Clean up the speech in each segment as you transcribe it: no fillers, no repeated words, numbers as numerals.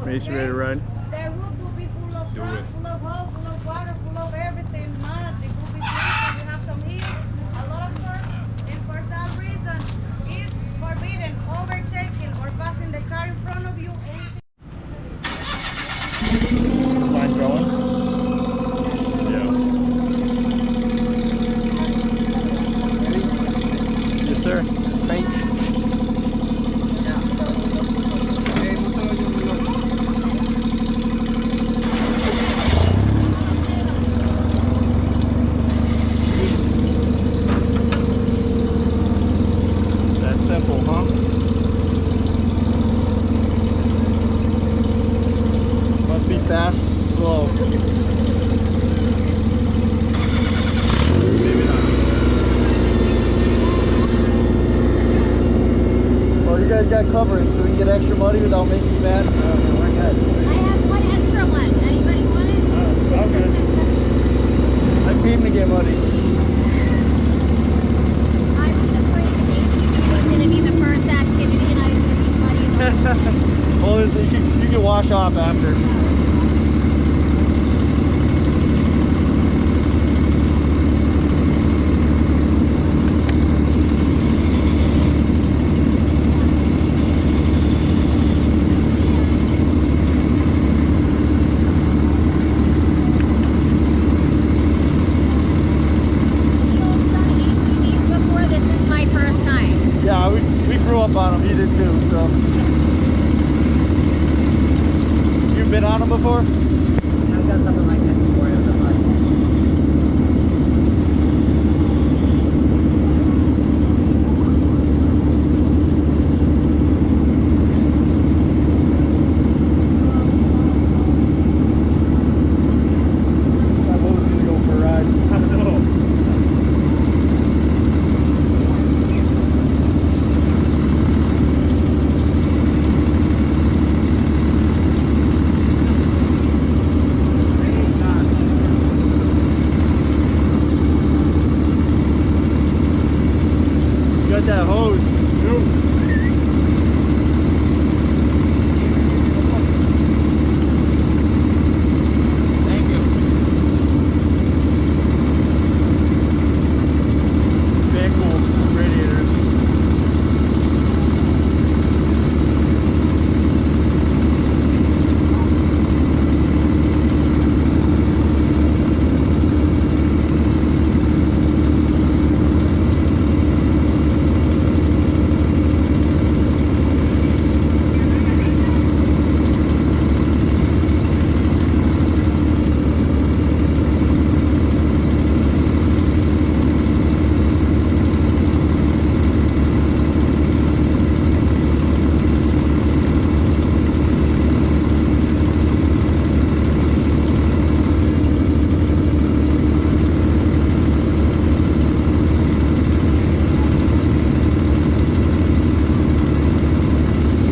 Mason, ready to ride? The roof will be full of rocks, full of holes, full of water, full of everything, mud. It will be slippery. You have some hills, a lot of dirt, and for some reason, it's forbidden overtaking or passing the car in front of you. Line going? Yeah. Yes, sir. Thank you. That's simple, huh? Must be fast, slow. Maybe not. Well, you guys got covering, so we can get extra muddy without making you mad. We're good. I have one extra one. Anybody want it? Okay. I came to get muddy. I was afraid that it was going to be the first activity and I was going to be muddy. Well, you can wash off after. Before, this is my first time. Yeah, we grew up on them. You did too, so. You've been on them before? I've got something like this before. It was a fun. My boat's gonna go for a ride. I know. You got that hose. Thank you. Very cool radiators.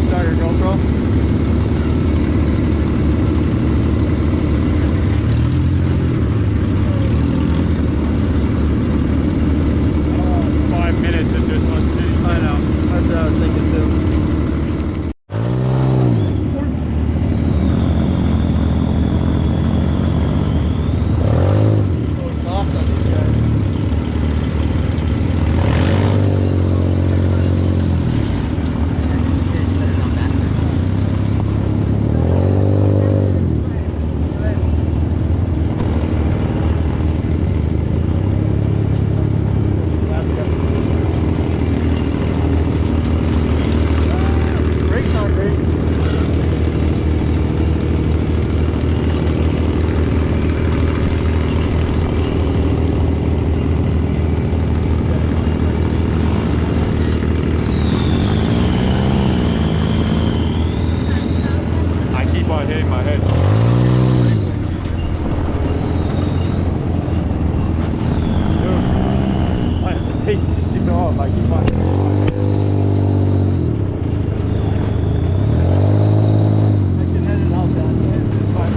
Start your GoPro. Oh, 5 minutes it just must be. I know. That's what I was thinking too. So exhaust on these guys. Brakes aren't great. I keep on hitting my head. Dude, keep going. I keep on. I can edit out that. It's fine.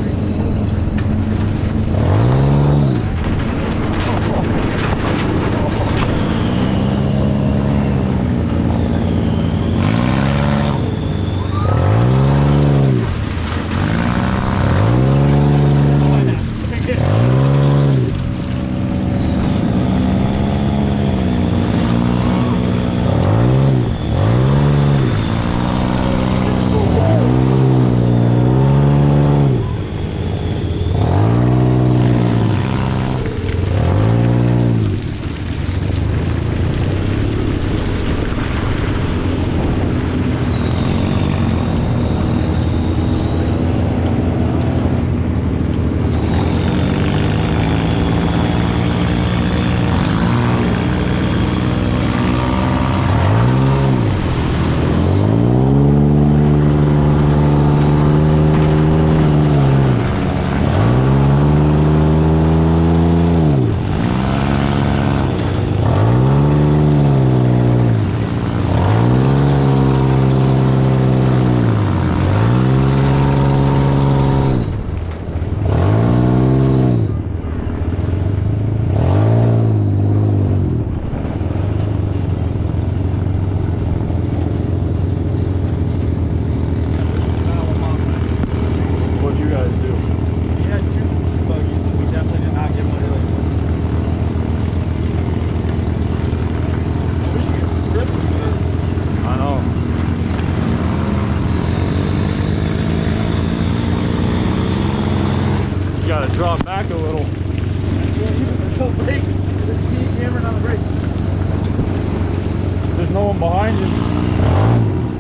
no one behind you.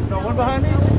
No one behind me?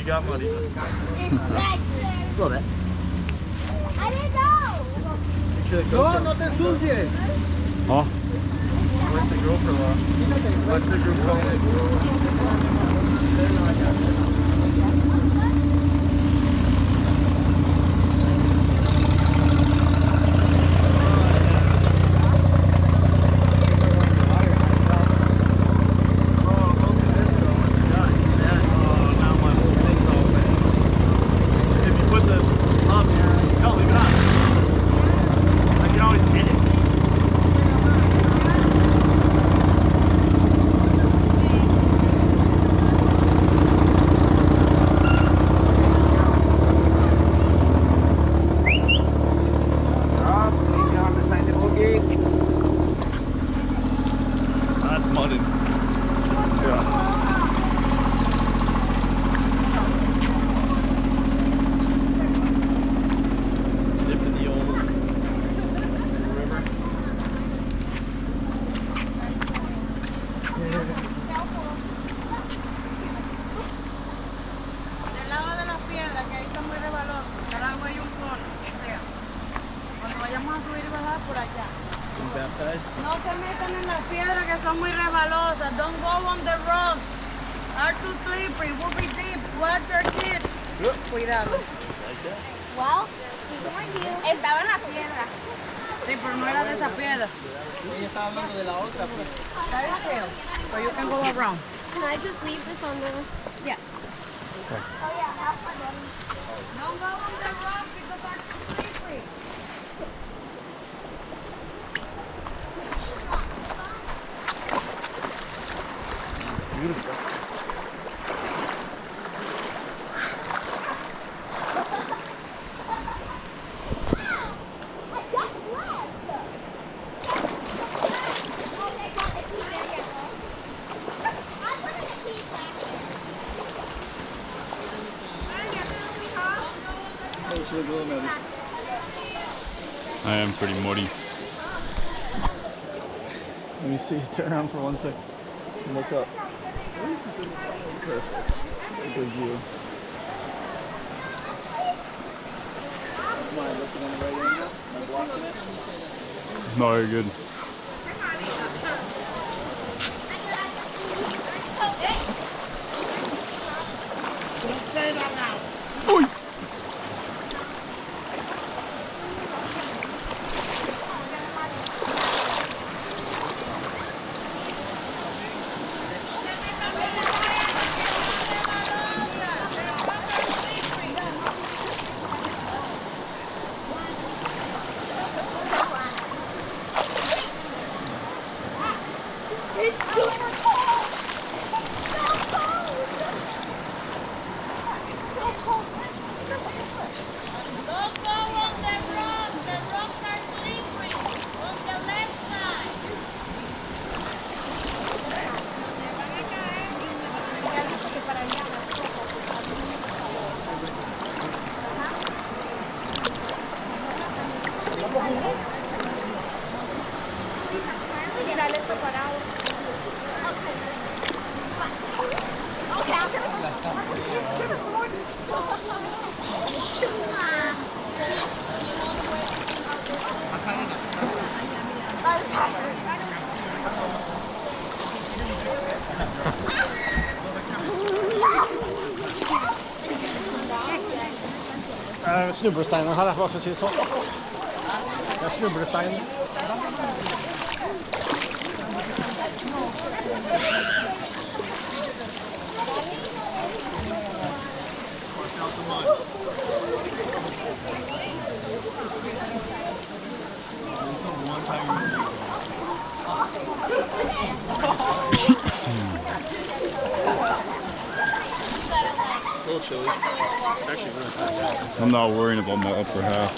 got muddy. It's back there. A little bit. I didn't know. No, no te ensucies. Oh. Where's the girl for long? What's the group called? That's mudded. Yeah. Dip in the old river. Del lado de las piedras, que ahí está muy rebaloso. Al agua hay un cono, o sea, cuando vayamos a subir y bajar por allá. No se metan en las piedras que son muy rebalosas. Don't go on the rocks. Are too slippery. Will be deep. Watch your kids. Cuidado. Well, estaba en la piedra. Sí, pero no era de esa piedra. Ella estaba hablando de la otra. Pues. That is real. So you can go around. Can I just leave this on the... Yeah. Oh yeah, that's my daddy. Don't go on the rocks because are too slippery. Beautiful. I just left. Oh, they got the key there, yeah. I put in the key back. I am pretty muddy. Let me see. Turn around for 1 second. Look up. Perfect. Good view. Am I looking in the right angle? Am I blocking it? No, you're good. Don't say that now. Oi! It's super cold. It's so cold. So cold. Don't go on the rocks. The rocks are slippery. On the left side. Te van a caer. Ya dijo que para allá. Mira, él está parado. Snubbelsteinen her, hva skal jeg si sånn? Det er snubbelstein. A little chilly. Actually, really hot. I'm not worrying about my upper half.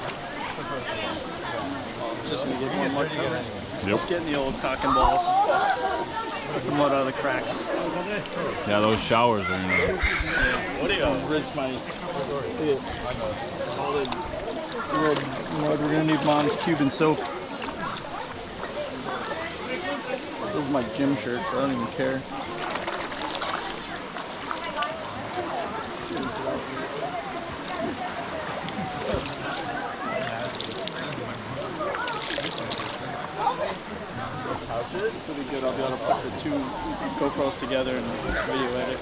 Just gonna get more mud together. Yep. Just getting the old cock and balls. Get the mud out of the cracks. Yeah, those showers are, What do you rinse my all the red mud. We're gonna need Mom's Cuban soap. Those are my gym shirts. I don't even care. This will be good. I'll be able to put the two GoPros together and video edit.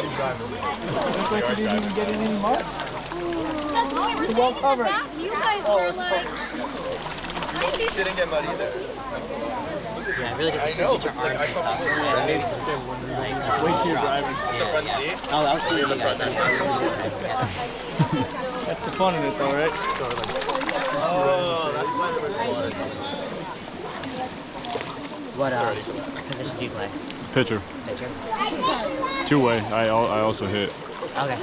Looks like you didn't even get in any mud. That's what we were saying in the back. You guys were like... Didn't get mud either. Yeah, really just I know, but like, I saw people maybe some like, Wait till you're driving. the front seat. oh, I was seeing the front. That's the fun in it though, right? Oh, that's why there was What position do you play? Pitcher. Pitcher? Two-way. I also hit. Okay.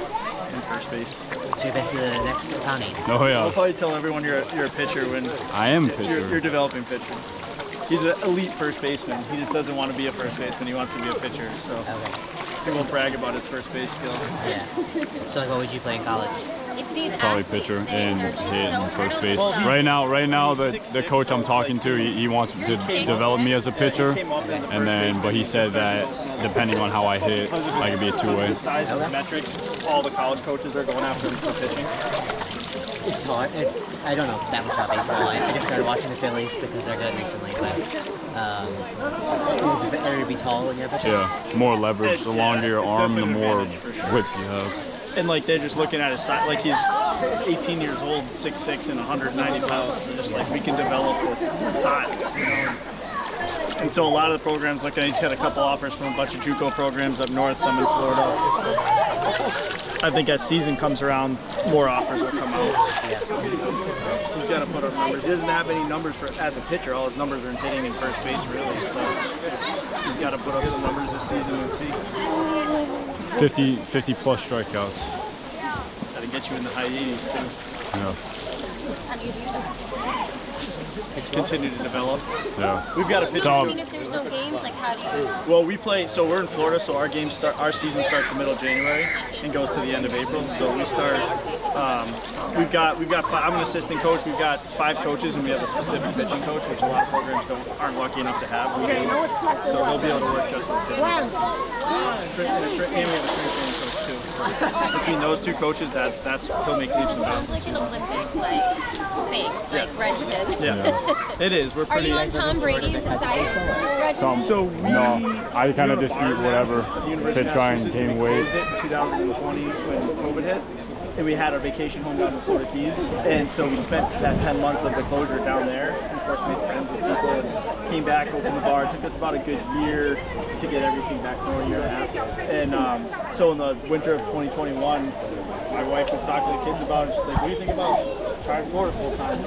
In first base. So you're basically the next Otani. Oh I'll yeah. probably tell everyone you're a pitcher when I am a you're pitcher. developing pitcher. He's an elite first baseman. He just doesn't want to be a first baseman. He wants to be a pitcher. So Okay. he won't brag about his first base skills. Yeah. So like, what would you play in college? It's these Probably athletes, pitcher they're and just hit so and first hard base. on themselves. Right now, the 6'6", coach I'm so talking it's to, he wants to develop me as a pitcher, He came up as a and first then baseman. but he said that depending on how I hit, I could be a two-way. The size of his metrics, all the college coaches are going after him for pitching. It's hard. I don't know that much about baseball. I just started watching the Phillies because they're good recently, but it's better to be tall when you're a pitcher. Yeah, more leverage. The longer your It's arm, the definitely an more advantage for sure. whip you have. And like they're just looking at his size, like he's 18 years old, 6'6", and 190 pounds. So just like we can develop this size, you know. And so a lot of the programs, like he's got a couple offers from a bunch of JUCO programs up north, some in Florida. I think as season comes around, more offers will come out. He's got to put up numbers. He doesn't have any numbers for as a pitcher. All his numbers are in hitting and first base, really. So he's got to put up some numbers this season and see. 50 plus strikeouts. Got to get you in the high 80s too. Yeah, How do you do that? Continue to develop. yeah. We've got a pitcher. I mean, if there's no games, like how do you... Well, we play. So we're in Florida. So our season starts the middle of January and goes to the end of April. So we start. We've got. I'm an assistant coach. We've got 5 coaches, and we have a specific pitching coach, which a lot of programs aren't lucky enough to have. We do. So they'll be able to work just with pitching. And we have a strength training coach too. So between those 2 coaches, he'll make leaps and Sounds bounds. like an Olympic, thing, like regimen. Yeah, it is. We're Are pretty. you on Tom Brady's diet regimen? So we. No, I kind of just eat whatever to try and gain weight. We closed it in 2020 when COVID hit, and we had our vacation home down in Florida Keys, and so we spent that 10 months of the closure down there, and of course made friends with people, and came back, opened the bar. It took us about a good year to get everything back to a year and a half. And so in the winter of 2021, my wife was talking to the kids about it. She's like, "What do you think about trying Florida full time?"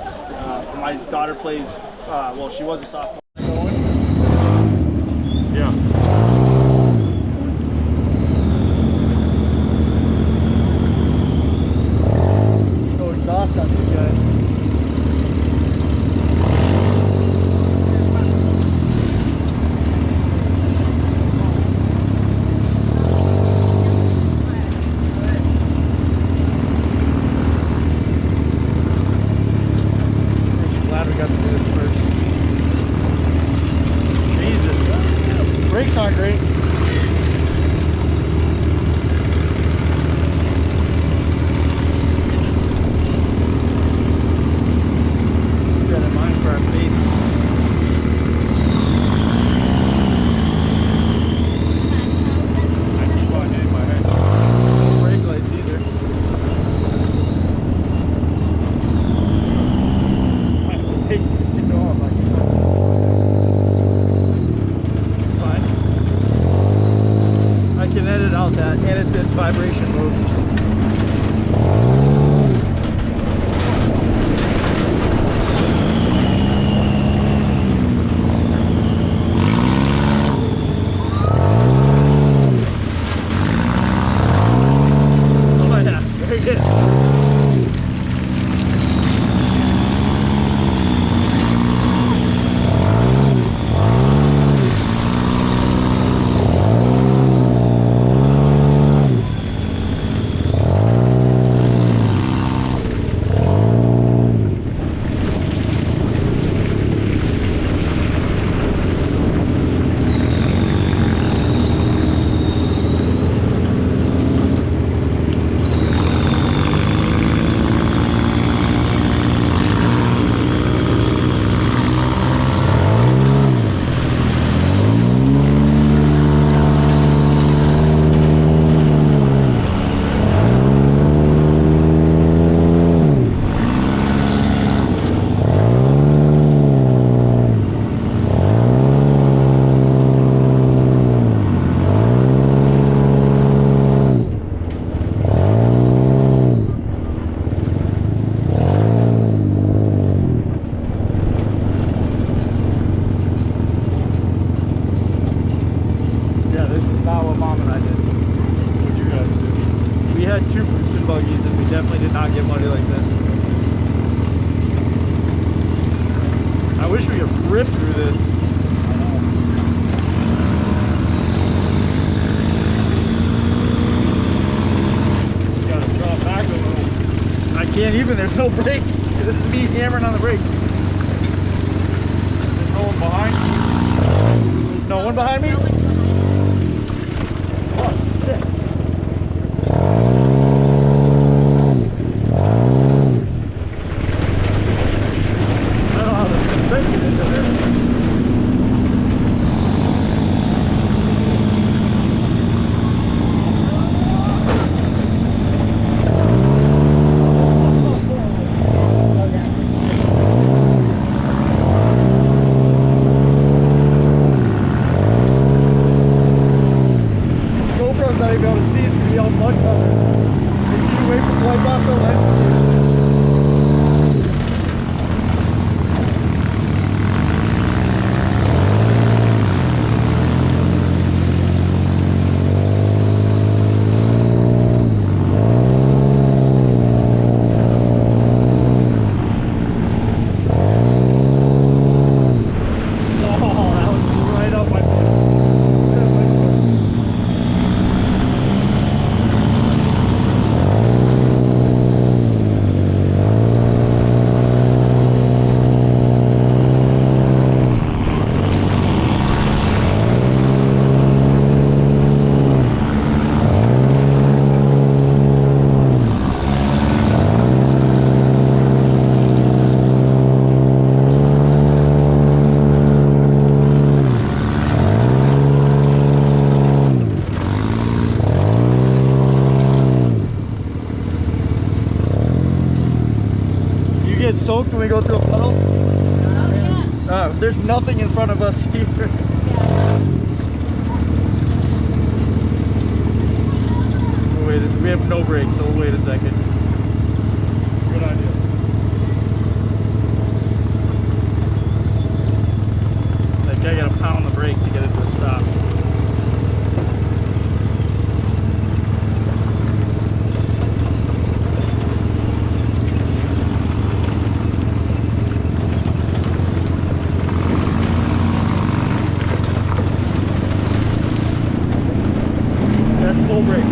My daughter plays. Well, she was a sophomore. Yeah. So exhaust on these guys. Glad we got to do this first. Jesus. Brakes aren't great. Got in mind for our face. I keep on hitting my head. No brake lights either. Fine. I can edit out that, and it's in vibration mode. Oh yeah, very good. buggies, and we definitely did not get muddy like this. I wish we could rip through this. You gotta drop back a little. I can't even, there's no brakes. This is me hammering on the brakes. There's no one behind. No one behind me? Oh, shit. I don't know how to break it into there. GoPro's not even able to see, it's gonna be all mud covered. Can you wait for wipe off the lens? Get soaked when we go through a puddle? There's nothing in front of us here. Oh, wait, we have no brakes, so we'll wait a second. Good idea. That guy got to pound the brake to get it to stop. Full brake.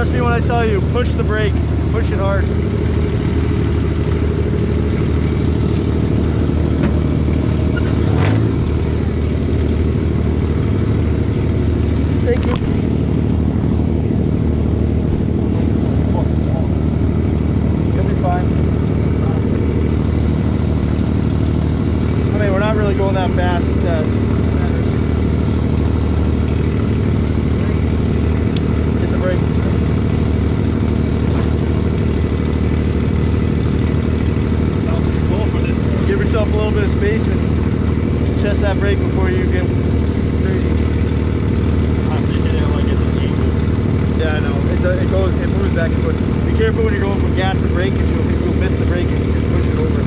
Trust me when I tell you, push the brake, push it hard. Thank you. You'll be fine. I mean, we're not really going that fast. Hit the brake. Give yourself a little bit of space and chest that brake before you get crazy. Yeah, I know. It moves back and forth. Be careful when you're going from gas to brake, because you'll miss the brake and you can push it over.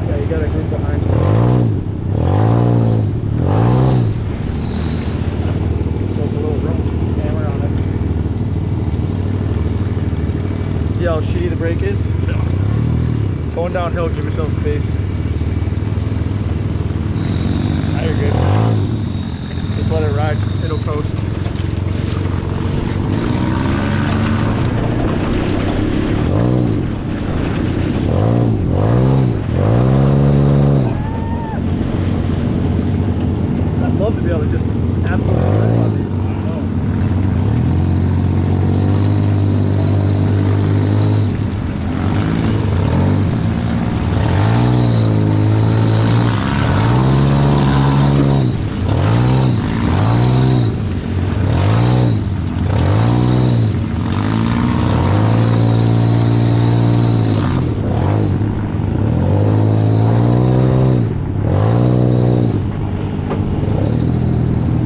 Yeah, you got a group behind you. See how shitty the brake is? Yeah. Going downhill, give yourself space. Now you're good. Just let it ride. It'll coast. I'd love to be able to just absolutely rip on these.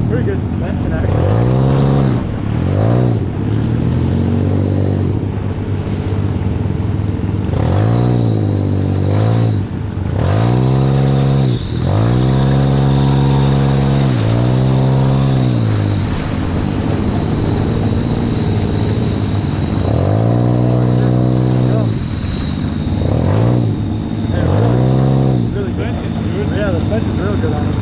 Pretty good suspension, actually. Really good. Yeah, the suspension's real good on it.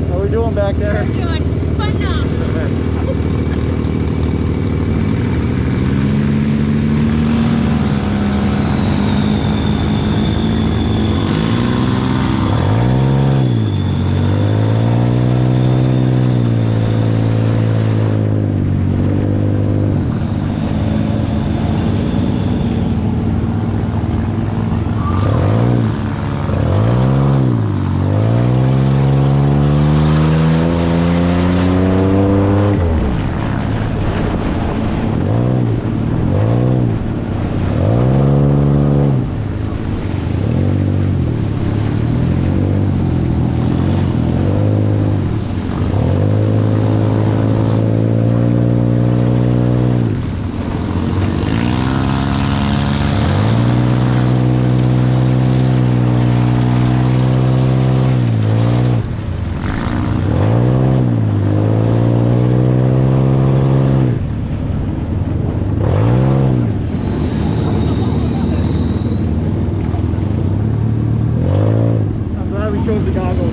How we doing back there? Good. Fun now. chose the goggles.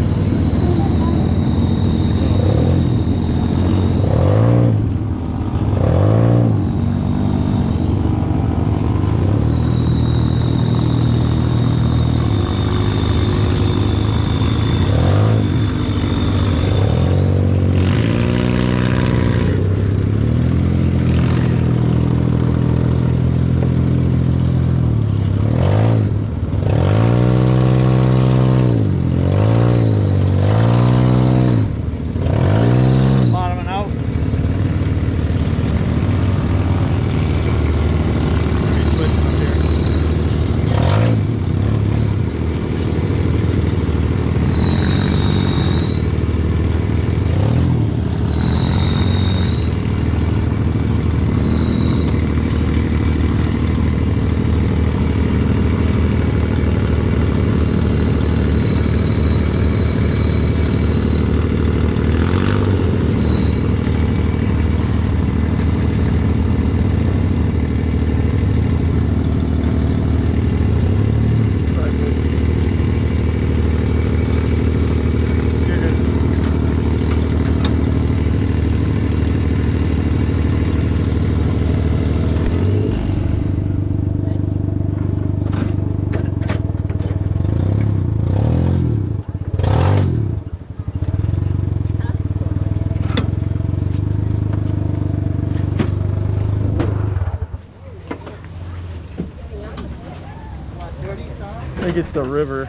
think it's the river.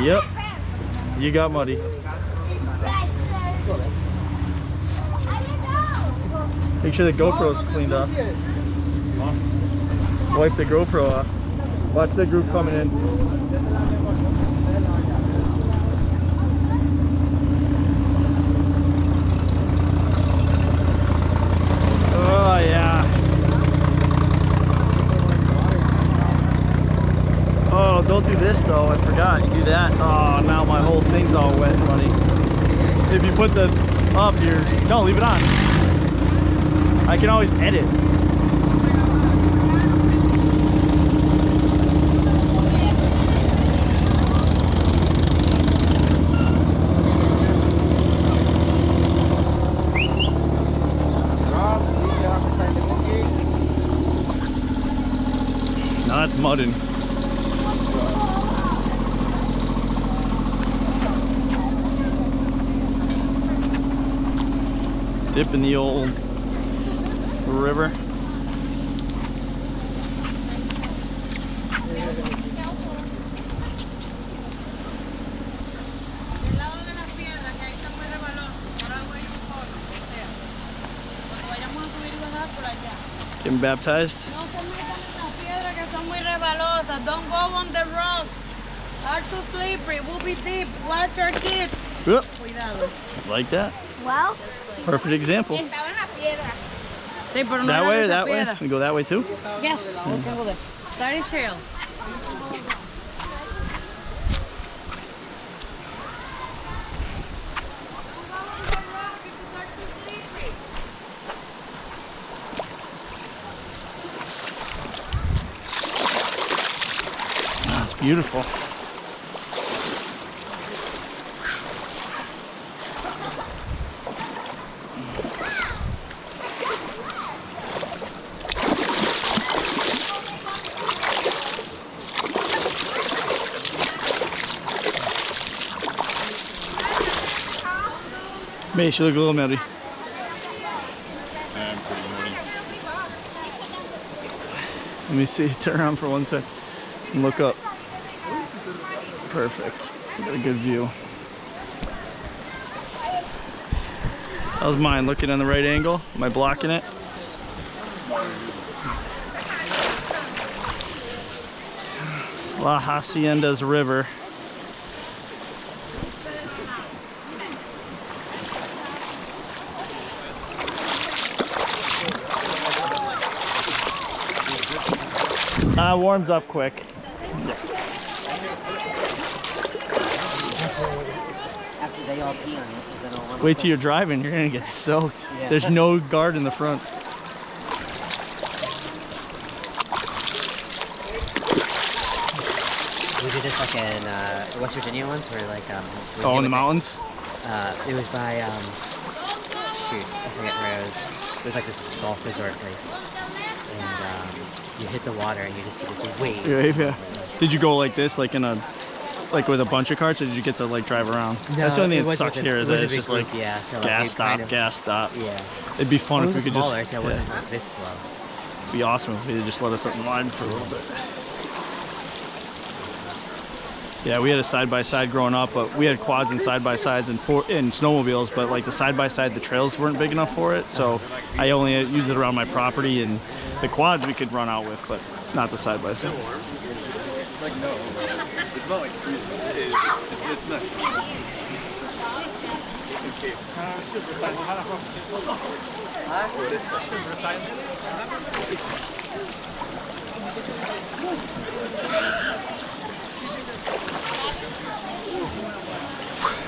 Yep. You got muddy. Make sure the GoPro's cleaned off. Wipe the GoPro off. Watch the group coming in. Oh yeah. Oh, don't do this though. I forgot. You do that. Oh, now my whole thing's all wet, buddy. If you put the up here, no, leave it on. I can always edit. Now that's mudding. Dip in the old river. Getting baptized. No se metan en las piedras que son muy rebalosas. Don't go on the rock. Are too slippery. Will be deep. Watch your kids. Yep. Cuidado. Like that. Well, Perfect example. estaba en la piedra. Sí, pero no That era way, de esa that way. piedra. We go that way too. Yes, we can go there. That is shale. Oh, it's beautiful. May she look a little muddy. I'm pretty muddy. Let me see. Turn around for 1 sec and look up. Perfect. Got a good view. How's mine? Looking on the right angle? Am I blocking it? La Hacienda's river. Warms up quick. After they all pee on it, then I'll Wait till you're driving, you're gonna get soaked. Yeah. There's no guard in the front. We did this like in West Virginia once, where like we Oh, hit in the with mountains? It was by shoot, I forget where it was. It was like this golf resort place, and you hit the water and you just see this wave. Yeah. Did you go like this, like in a, like with a bunch of carts, or did you get to like drive around? That's the only thing that sucks here is that it's just like yeah, so like gas we stop, kind of- gas stop. Yeah. It'd be fun It if was we could smaller, just. so it wasn't like this slow. It'd be awesome if they just let us up in line for a little bit. Yeah, we had a side-by-side growing up, but we had quads and side-by-sides and snowmobiles, but like the side-by-side, the trails weren't big enough for it, so I only used it around my property, and the quads we could run out with, but not the side-by-side. Like, no. It's not like freezing. It is. It's nice.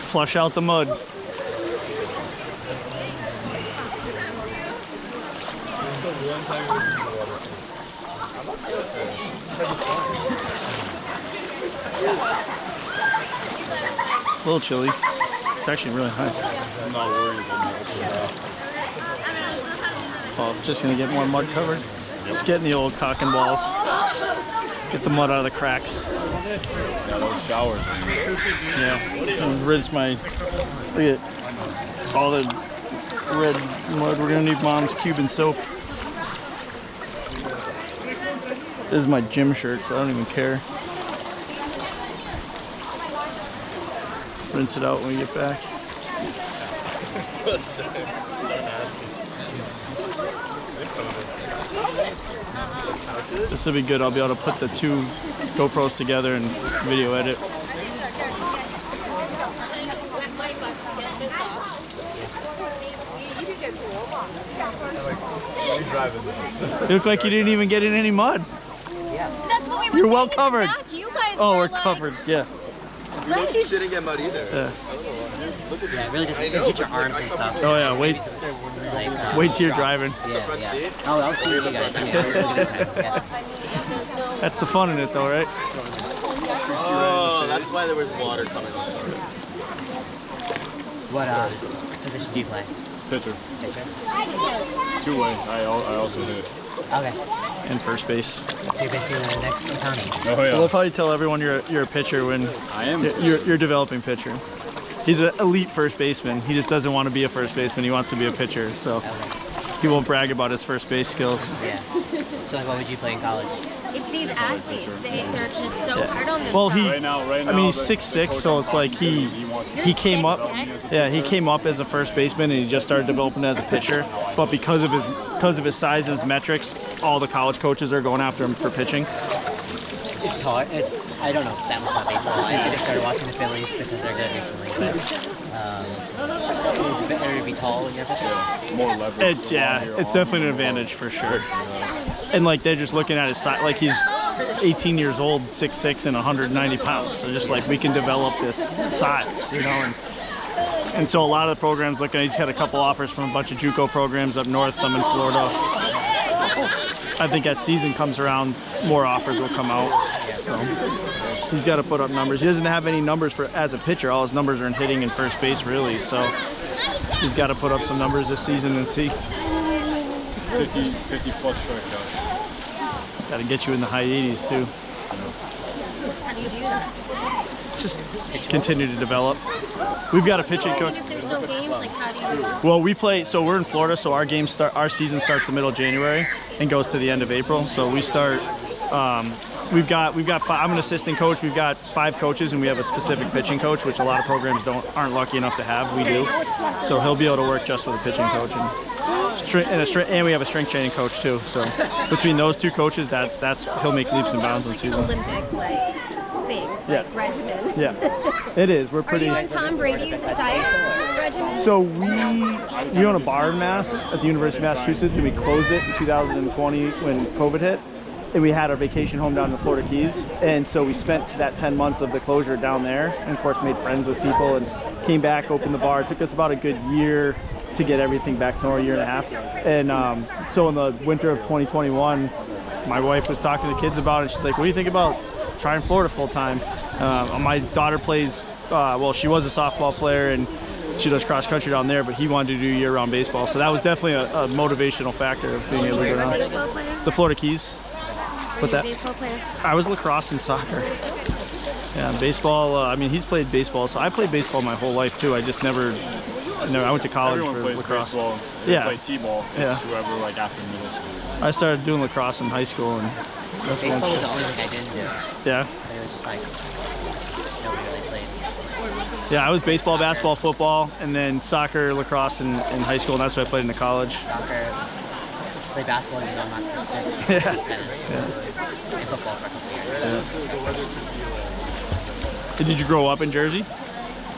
Flush out the mud. A little chilly. It's actually really high. I'm not worried about that. Oh, just gonna get more mud covered. Just getting the old cock and balls. Get the mud out of the cracks. Yeah, those showers are nice. Yeah. And rinse my. Look at all the red mud. We're gonna need Mom's Cuban soap. This is my gym shirt, so I don't even care. Rinse it out when we get back. This will be good. I'll be able to put the two GoPros together and video edit. You look like you didn't even get in any mud. That's what we were You're saying well in the covered. back. You guys Oh, were we're like, covered. Yeah. You didn't get mud either. Yeah. Yeah, really just get your arms and stuff. Oh yeah. Wait. Like, Wait till you're drops. driving. Yeah. Oh, I'll see you guys. I mean, I'll look at this time. Yeah. That's the fun in it, though, right? Oh, that's why there was water coming off. What position do you play? Pitcher. Pitcher? Two-way. I also hit. Okay. And first base. So you're basically the next Otani. Oh yeah. We'll probably tell everyone you're a pitcher when I am. you're a developing pitcher. He's an elite first baseman. He just doesn't want to be a first baseman. He wants to be a pitcher. So Okay. he won't brag about his first base skills. Yeah. So like, what would you play in college? it's these athletes. They're just so Yeah. hard on themselves. Well, he. Right now, I mean, he's 6'6", so it's like he came up. 6'6"? Yeah, he came up as a first baseman and he just started developing as a pitcher. But because of his size and his metrics, all the college coaches are going after him for pitching. It's hard. I don't know that much about baseball. I just started watching the Phillies because they're good recently. But it's better to be tall when you're a pitcher. More leverage. It's definitely an advantage for sure. And like they're just looking at his size, like he's 18 years old, 6'6", and 190 pounds. So just like we can develop this size, you know. And so a lot of the programs, like he's had a couple offers from a bunch of JUCO programs up north, some in Florida. I think as season comes around, more offers will come out. So he's got to put up numbers. He doesn't have any numbers for as a pitcher. All his numbers are in hitting and first base, really. So he's got to put up some numbers this season and see. 50 plus strikeouts. Got to get you in the high 80s too. How do you do that? Just continue to develop. We've got a pitching coach. If there's no games, like how do you? Well, we play. So we're in Florida. So our season starts the middle of January and goes to the end of April. So we start. We've got. I'm an assistant coach. We've got 5 coaches, and we have a specific pitching coach, which a lot of programs aren't lucky enough to have. We do. So he'll be able to work just with a pitching coach, and we have a strength training coach too. So between those 2 coaches, he'll make leaps and bounds in Like an season. Olympic thing, Yeah. like regimen. Yeah, it is. We're Are pretty. you on Tom Brady's diet regimen? So we own a bar in Mass at the University of Massachusetts, and we closed it in 2020 when COVID hit, and we had our vacation home down in the Florida Keys, and so we spent that 10 months of the closure down there, and of course made friends with people, and came back, opened the bar. It took us about a good year to get everything back to normal, year and a half, and so in the winter of 2021, my wife was talking to the kids about it. She's like, "What do you think about trying Florida full time?" My daughter plays. Well, she was a softball player and she does cross country down there, but he wanted to do year-round baseball. So that was definitely a motivational factor of being able to You're go a down. baseball player? The Florida Keys. What's Are you that? a baseball player? I was lacrosse and soccer. Yeah, baseball. I mean, he's played baseball, so I played baseball my whole life too. I just never. I went to college Everyone for plays lacrosse. baseball. Yeah. Play t-ball. It's Yeah. whoever like after middle school. I started doing lacrosse in high school, and Baseball was the only thing I didn't do. yeah, But it was just like nobody really played. yeah. I was baseball, basketball, football, and then soccer, lacrosse in high school, and that's what I played into college. Soccer, played basketball even though I'm not 6'6". Yeah. Tennis. And football for a couple years. Did you grow up in Jersey?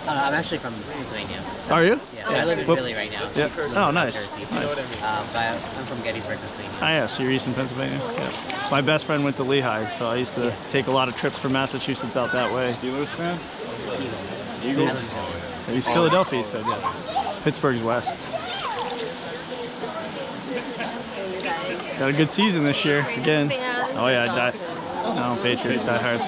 I'm actually from Pennsylvania. So, Are you? Yeah, I live in Whoop. Philly right now. So Yeah. I live in Oh, South nice. Jersey. Nice. But I'm from Gettysburg, Pennsylvania. Ah, yeah, so you're Eastern Pennsylvania. Yeah. My best friend went to Lehigh, so I used to take a lot of trips from Massachusetts out that way. Steelers fan? I Eagles? live in Philly. He's Philadelphia, so yeah. Pittsburgh's west. Got a good season this year again. Oh yeah, Patriots diehards.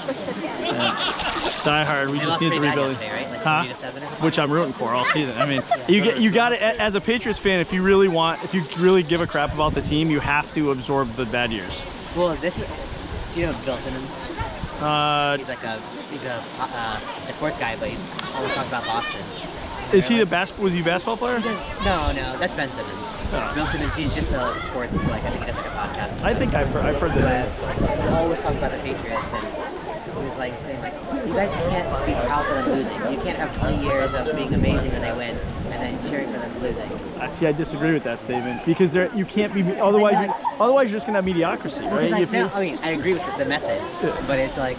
Yeah. Die hard. We They just lost need to pretty bad rebuild. yesterday, right? Like Huh? 70 to 7 or something? Which I'm rooting for all season. I mean, you got to as a Patriots fan, if you really give a crap about the team, you have to absorb the bad years. Well, do you know Bill Simmons? He's a sports guy, but he's always talking about Boston. Is he was he a basketball player? No, that's Ben Simmons. Bill Simmons, he's just a sports, like, I think he does like a podcast. I think I've heard that. He always talks about the Patriots, and he was like saying, like, you guys can't be proud for them losing. You can't have 20 years of being amazing when they win, and then cheering for them losing. See, I disagree with that statement because you can't be. Otherwise, you're just gonna have mediocrity, right? Like, no, I mean, I agree with the method, but it's like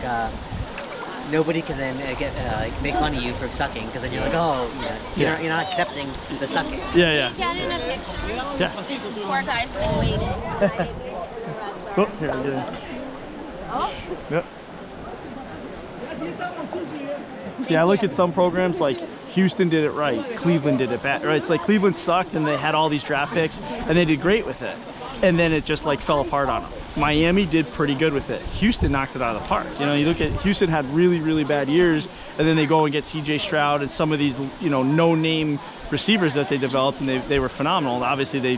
nobody can then like make fun of you for sucking because then you're like, oh, you're not accepting the sucking. Yeah. Down in a picture. Yeah. Poor guys like waiting. Oh, here I get it. Yep. See, I look at some programs like Houston did it right, Cleveland did it bad, right? It's like Cleveland sucked and they had all these draft picks and they did great with it. And then it just like fell apart on them. Miami did pretty good with it. Houston knocked it out of the park. You know, you look at Houston had really, really bad years and then they go and get CJ Stroud and some of these, no-name receivers that they developed and they were phenomenal. Obviously, they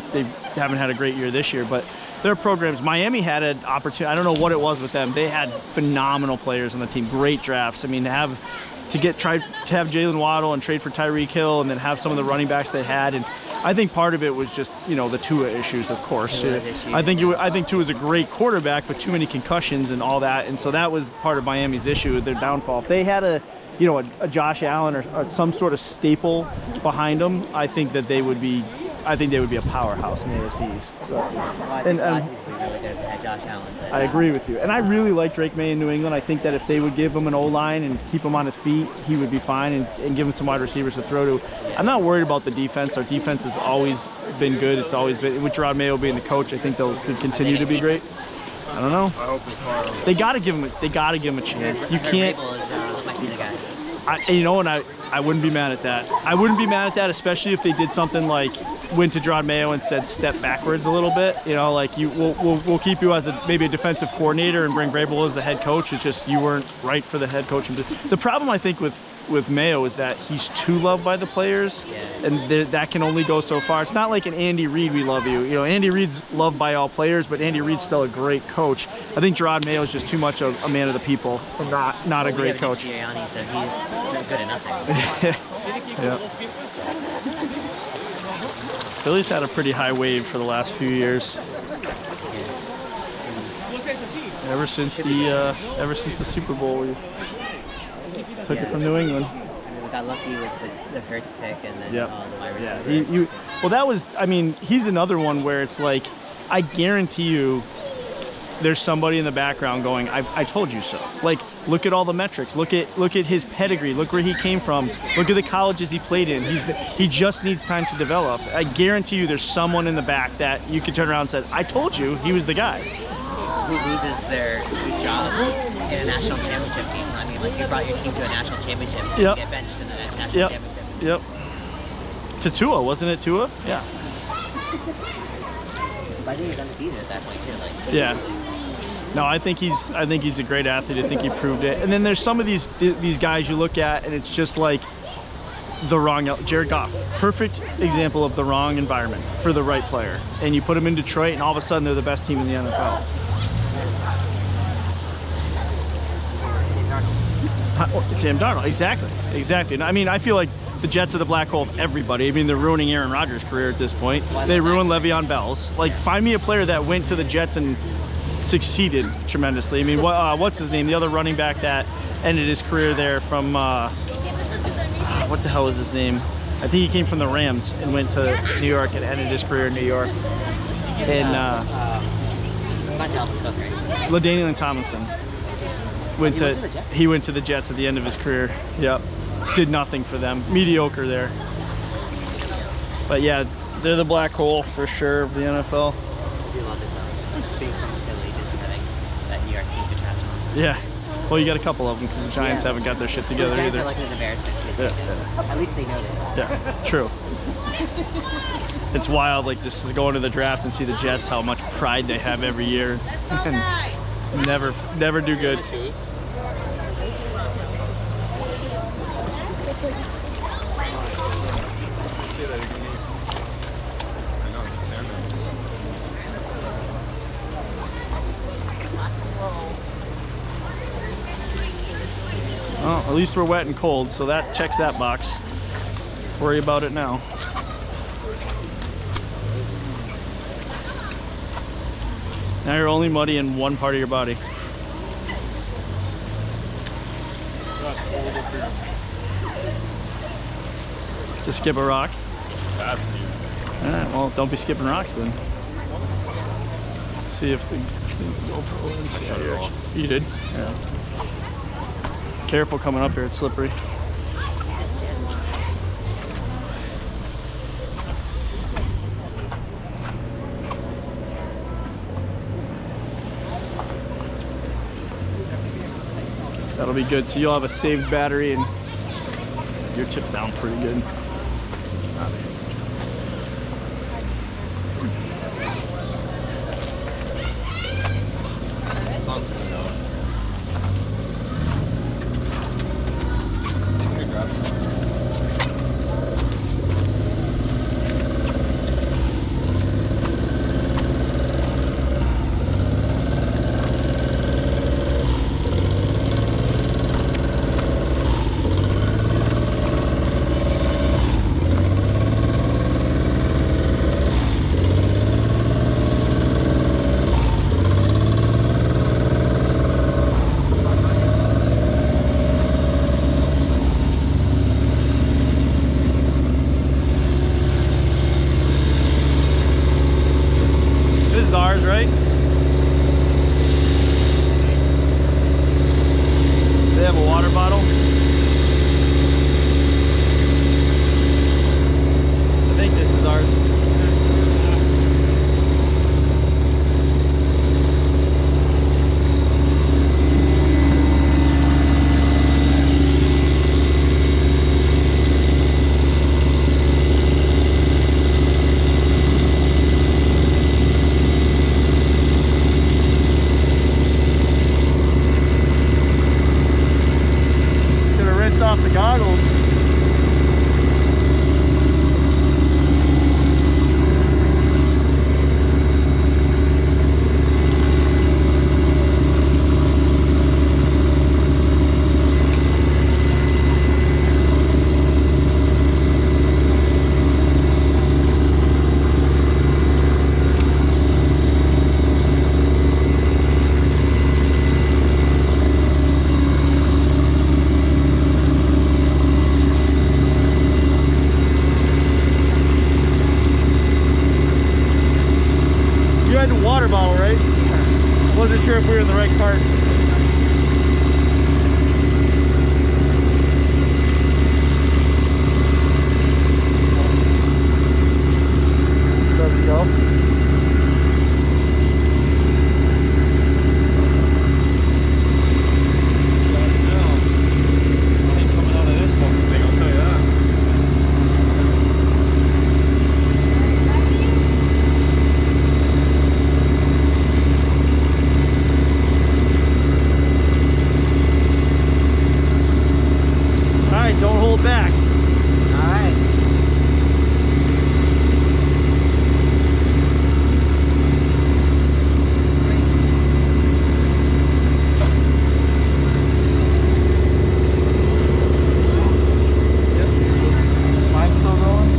haven't had a great year this year, but their programs, Miami had an opportunity. I don't know what it was with them. They had phenomenal players on the team, great drafts. I mean, to have Jalen Waddle and trade for Tyreek Hill and then have some of the running backs they had. And I think part of it was just, the Tua issues, of course. I think Tua's a great quarterback, but too many concussions and all that. And so that was part of Miami's issue, their downfall. If they had a Josh Allen or some sort of staple behind them, I think they would be a powerhouse in the AFC East. So, I agree with you. And I really like Drake May in New England. I think that if they would give him an O-line and keep him on his feet, he would be fine and give him some wide receivers to throw to. I'm not worried about the defense. Our defense has always been good. It's always been, with Gerard Mayo being the coach, I think they'll continue to be great. I don't know. I hope we fire him. They gotta give him a chance. You can't. Might be the guy. I wouldn't be mad at that. I wouldn't be mad at that, especially if they did something like went to Gerard Mayo and said step backwards a little bit. We'll keep you as maybe a defensive coordinator and bring Vrabel as the head coach. It's just you weren't right for the head coach. The problem I think with Mayo is that he's too loved by the players, and that can only go so far. It's not like an Andy Reid, we love you. Andy Reid's loved by all players, but Andy Reid's still a great coach. I think Gerard Mayo is just too much of a man of the people, not a great coach. Sirianni, so he's good at nothing. Yeah. Philly's had a pretty high wave for the last few years. Ever since the Super Bowl, we took it from New England. We got lucky with the Hurts pick and then the wide receivers. He's another one where it's like, I guarantee you there's somebody in the background going, I told you so. Like, look at all the metrics. Look at his pedigree. Look where he came from. Look at the colleges he played in. He just needs time to develop. I guarantee you there's someone in the back that you can turn around and say, I told you he was the guy. Who loses their job in a national championship game? I mean, like, you brought your team to a national championship. You get benched in the national championship. Yep. To Tua, wasn't it Tua? Yeah. But I think he was undefeated at that point too. Yeah. No, I think he's a great athlete. I think he proved it. And then there's some of these guys you look at, and it's just like the wrong. Jared Goff, perfect example of the wrong environment for the right player. And you put him in Detroit, and all of a sudden they're the best team in the NFL. Sam Darnold, exactly. And I mean, I feel like the Jets are the black hole of everybody. I mean, they're ruining Aaron Rodgers' career at this point. They ruined Le'Veon Bell's. Like, find me a player that went to the Jets and succeeded tremendously. I mean, what's his name? The other running back that ended his career there from, what the hell was his name? I think he came from the Rams and went to New York and ended his career in New York. And LaDainian Tomlinson he went to the Jets at the end of his career. Yep. Did nothing for them. Mediocre there. But yeah, they're the black hole for sure of the NFL. I do love it though. Being from Philly, just having that New York team to catch on. Yeah. Well, you got a couple of them because the Giants haven't got their shit together the Giants either. Are like an embarrassment. At least they know this. Yeah, true. It's wild, like, just to go into the draft and see the Jets, how much pride they have every year. And never do good. Well, at least we're wet and cold, so that checks that box. Worry about it now. Now you're only muddy in one part of your body. That's horrible for you. Just skip a rock. That's you. Alright, well, don't be skipping rocks then. See if the GoPro is. Shut it off. You did? Yeah. Careful coming up here, it's slippery. That'll be good. So you'll have a saved battery and you're tipped down pretty good. This is ours, right? They have a water bottle. I think this is ours. Off the goggles. Water bottle, right? Wasn't sure if we were in the right cart. There we go. Ain't coming out of this fucking thing, I'll tell you that. Don't hold back. Alright. Mine's still going?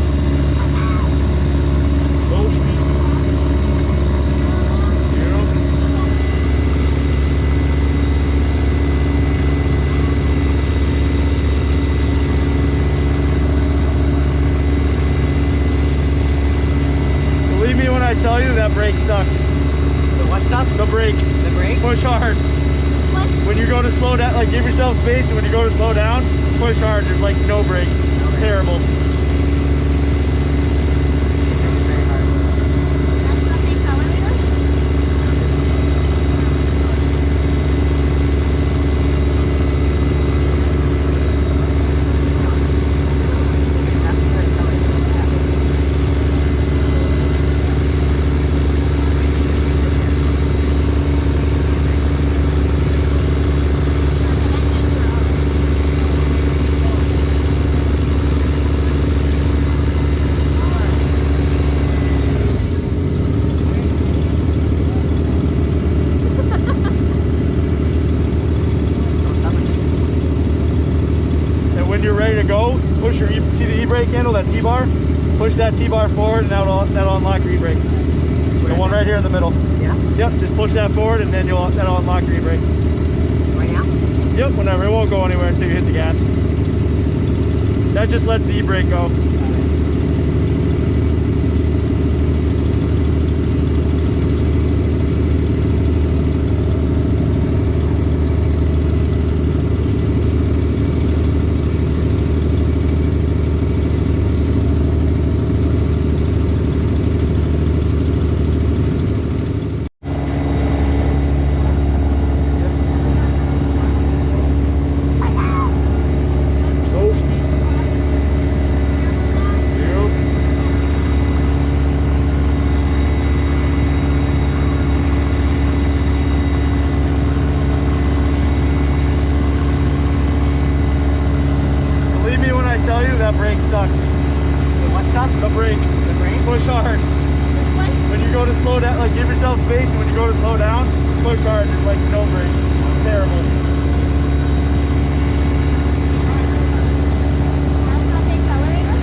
Believe me when I tell you that brake sucks. What sucks? The brake. The brake? Push hard. When you go to slow down, like give yourself space, and when you go to slow down, push hard. There's like no brake. It's terrible. That's what they call it. go, push your, see the e-brake handle, that T-bar? Push that T-bar forward and that'll unlock your e-brake. The one right here in the middle. Yeah? Yep, just push that forward and then that'll unlock your e-brake. Right now? Yep, whenever. It won't go anywhere until you hit the gas. That just lets the e-brake go. That brake sucks. What sucks? The brake. The brake? Push hard. When you go to slow down, like give yourself space, and when you go to slow down, push hard. It's like no brake. It's terrible. That's not the accelerator?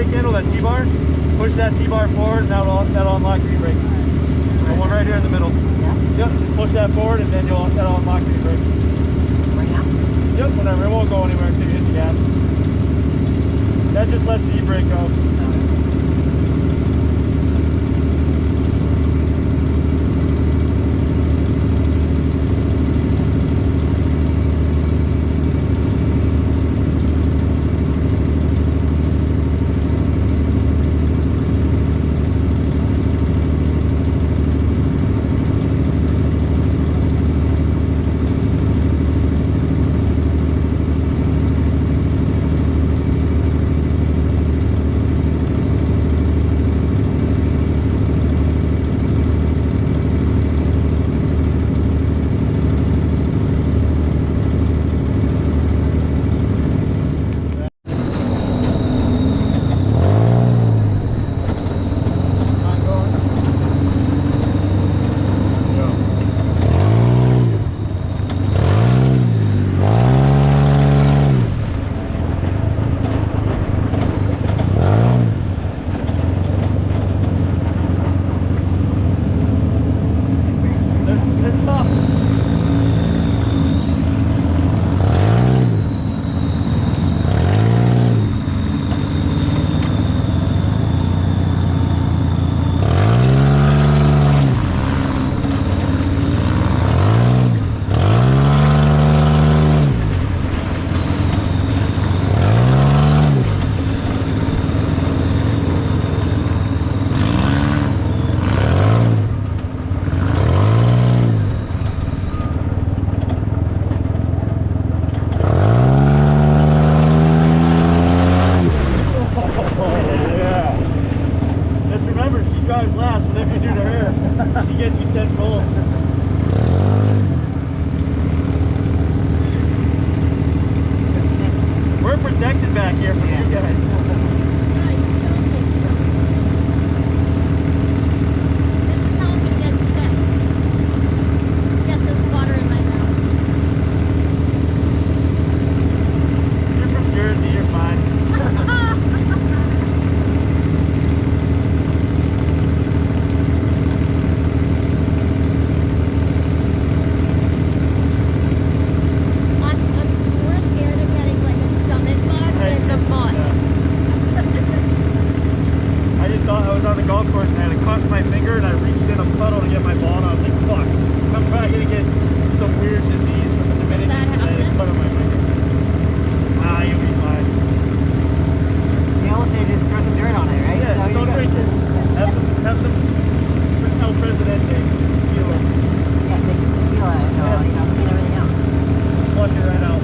Handle that T-bar, push that T-bar forward, and that'll unlock your e-brake. The one right here in the middle. Yeah? Yep, just push that forward and then that'll unlock your e-brake. Right now? Yep, whenever. It won't go anywhere until you hit the gas. That just lets the e-brake go. protected back here from you guys. Flush it right out.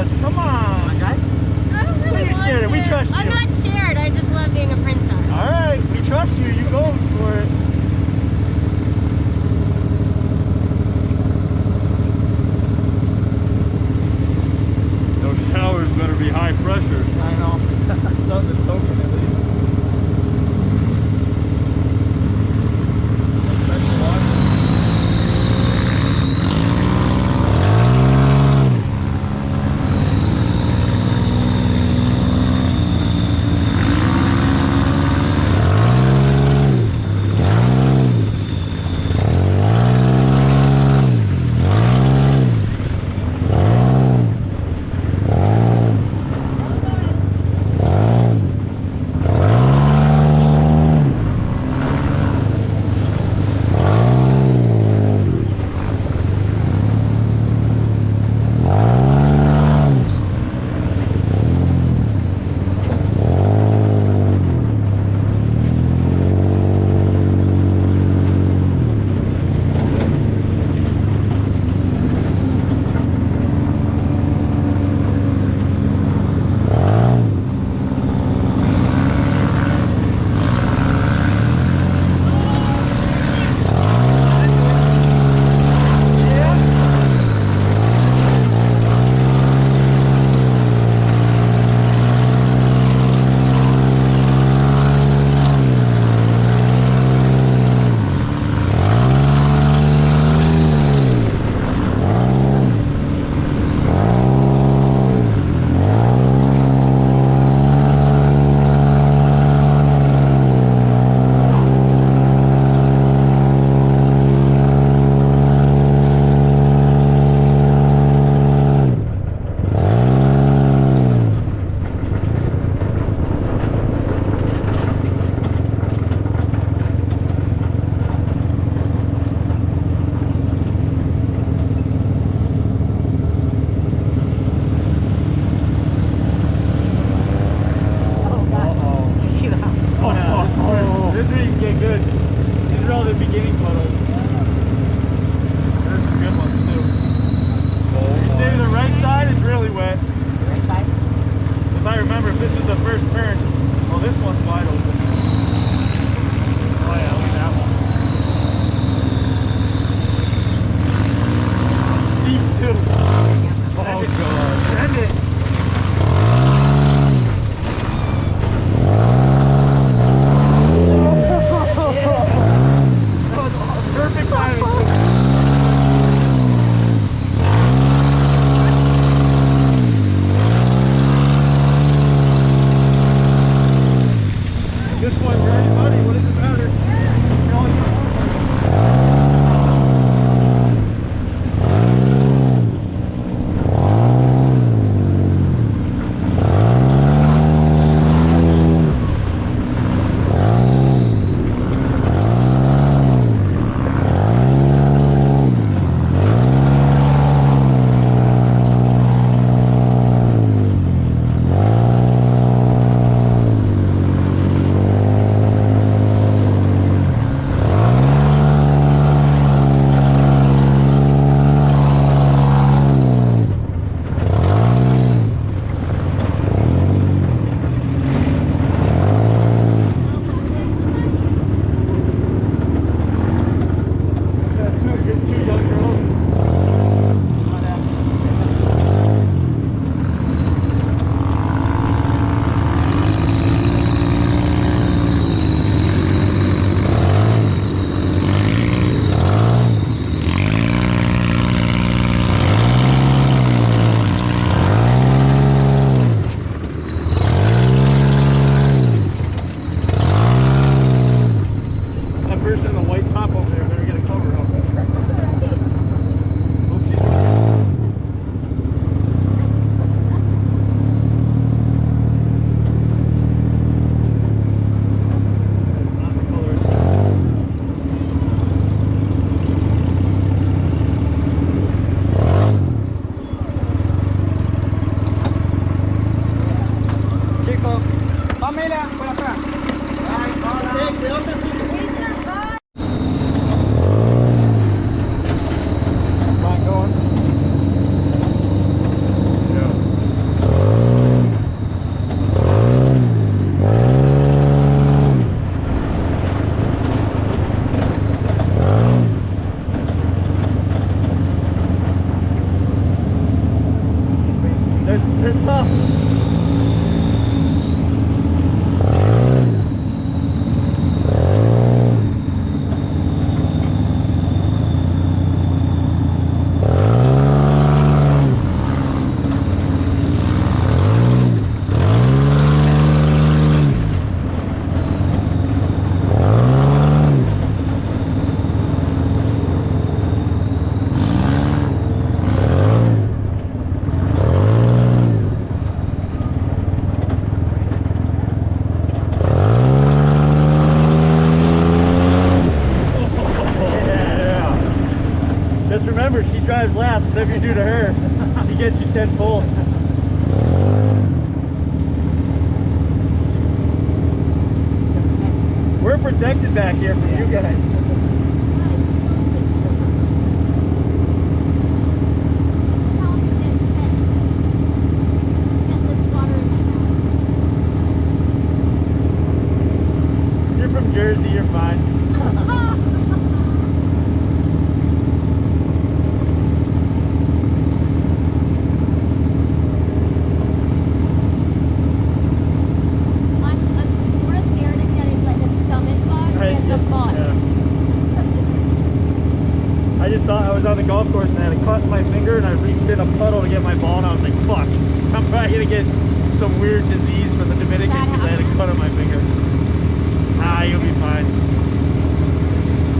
us. Come on, guys. I don't really What are you scared of? We trust I'm you. not scared. I just love being a princess. All right, we trust you. You go for it. Those showers better be high pressure. I know. Sun's are soaking at least. They're tough. Just remember, she drives last. Whatever you do to her, she gets you tenfold. We're protected back here from you guys. You're from Jersey, you're fine. I just thought I was on the golf course and I had a cut in my finger and I reached in a puddle to get my ball and I was like, fuck, I'm probably gonna get some weird disease from the Dominican because I had a cut on my finger. Ah, you'll be fine.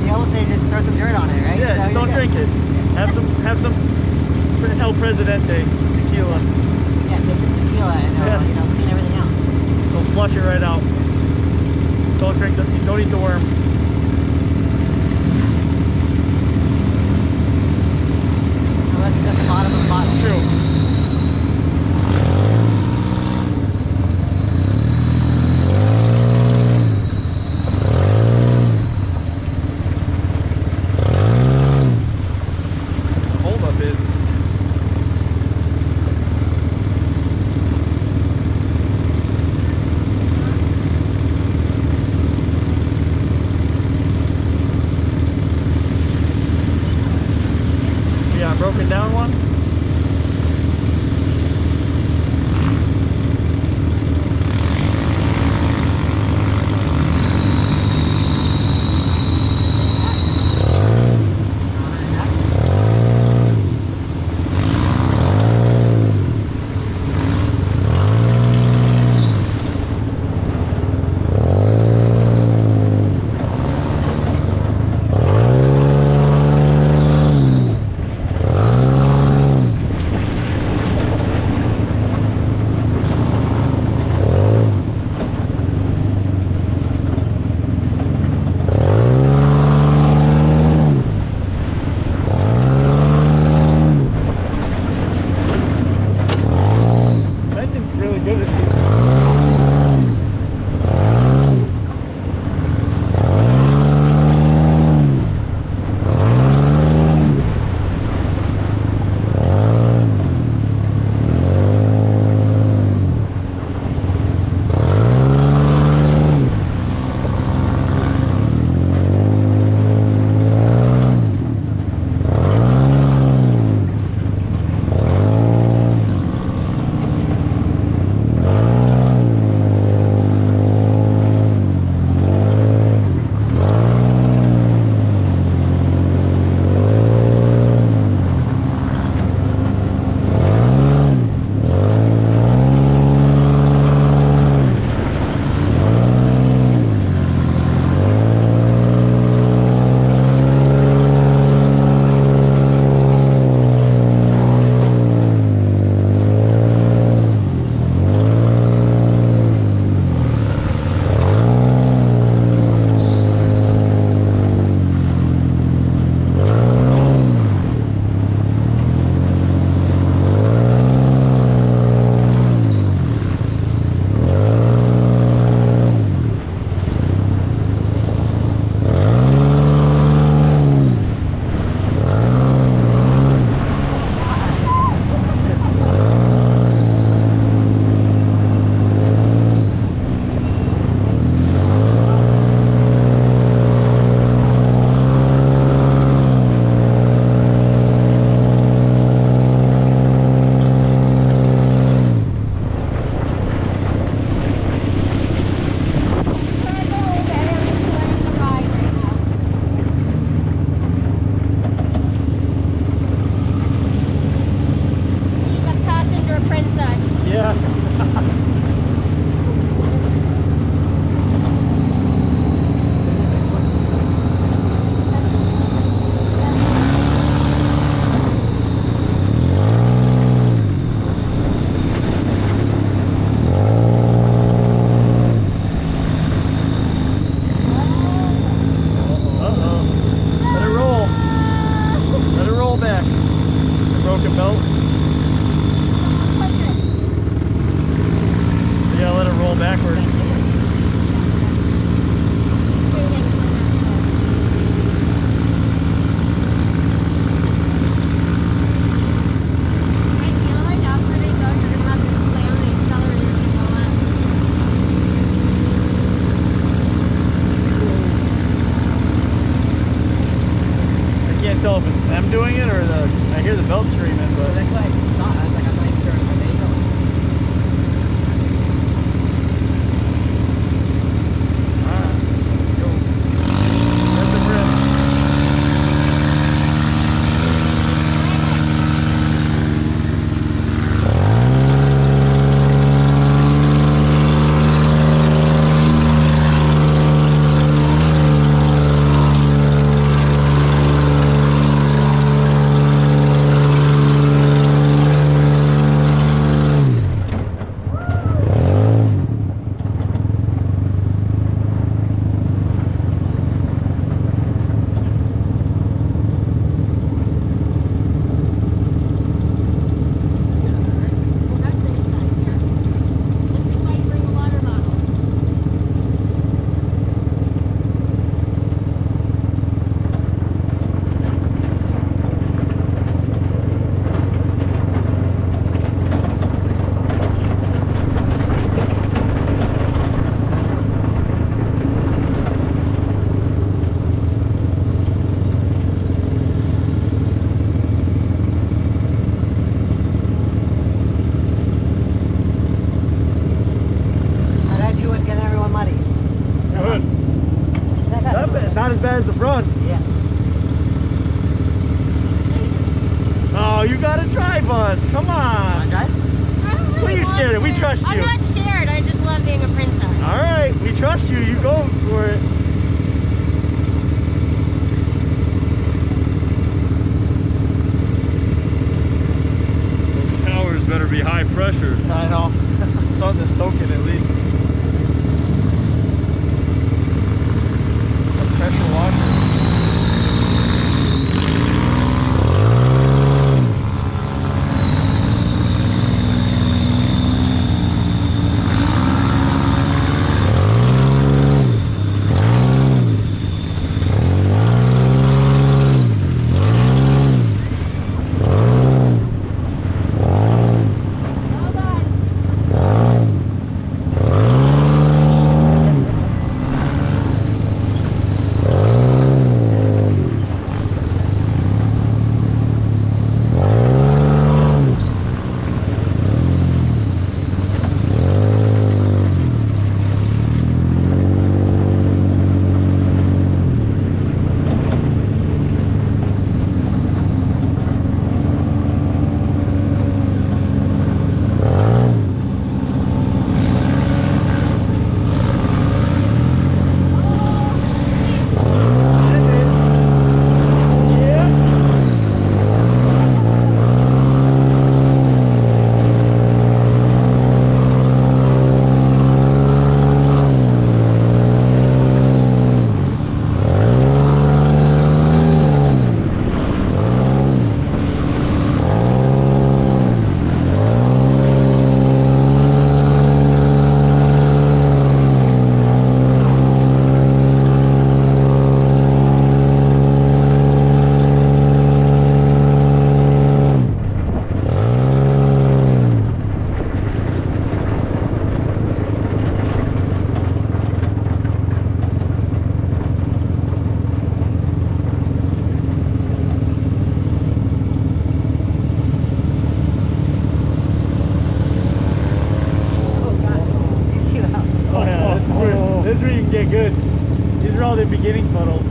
They always say just throw some dirt on it, right? Yeah, just don't drink it. Have some El Presidente tequila. Yeah, take some tequila and clean everything out. Don't flush it right out. Don't eat the worm. Unless it's at the bottom of the bottle. True. Hold up is. Yeah, broken down one. wind doing it or I hear the belt screaming, but That's why it's not. I was like, I'm not even sure if they know. alright, go. That's the grip. Not as bad as the front. Yeah. Oh, you gotta drive us. Come on. Drive? What are you scared of? We trust you. I'm not scared. I just love being a princess. All right, we trust you. You go for it. Those towers better be high pressure. I know. Something to soak it at least. A pressure washer. Good. These are all the beginning puddles.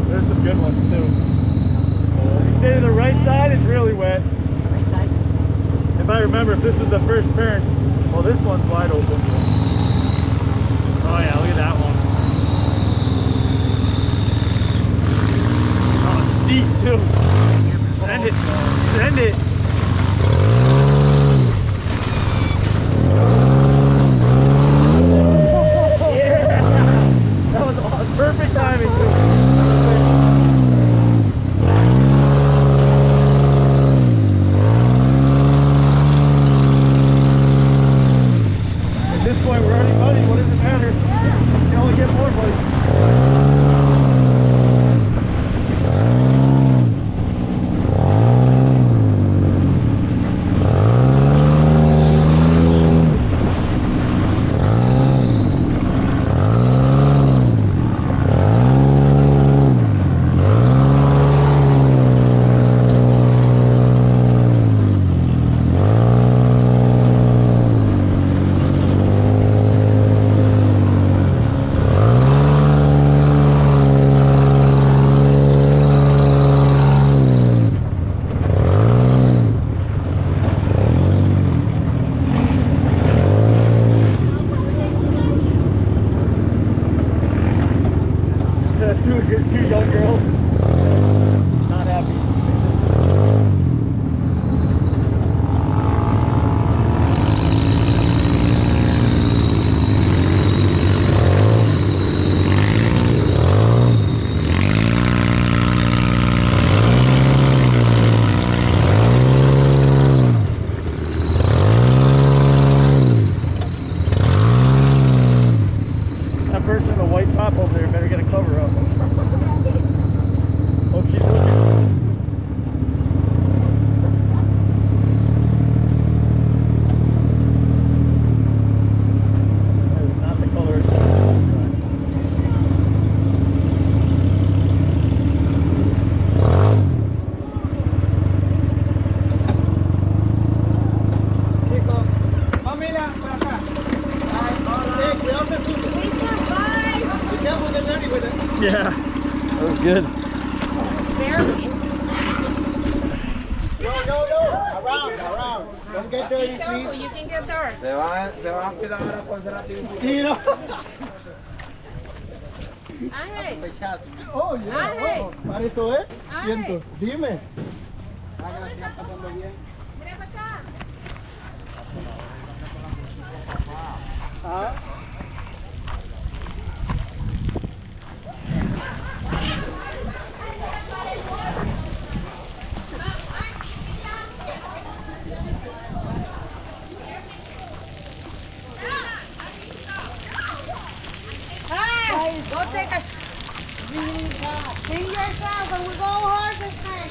There's some good ones too. Stay to the right side, it's really wet. Right side? If I remember, if this is the first turn, well, this one's wide open. Oh yeah, look at that one. Oh, it's deep too. Send it. Send it. Perfect timing. At this point, we're already muddy. What does it matter? You can only get more muddy. good. Barely. Around. Don't get dirty, Be careful, please. you can get dirt. Te van a quedar ahora con Sí, no. Ángel, Oh, Ángel. para eso es. Ángel. Dime. Mira para acá. Hey, go take a sing yourself and we go horses now.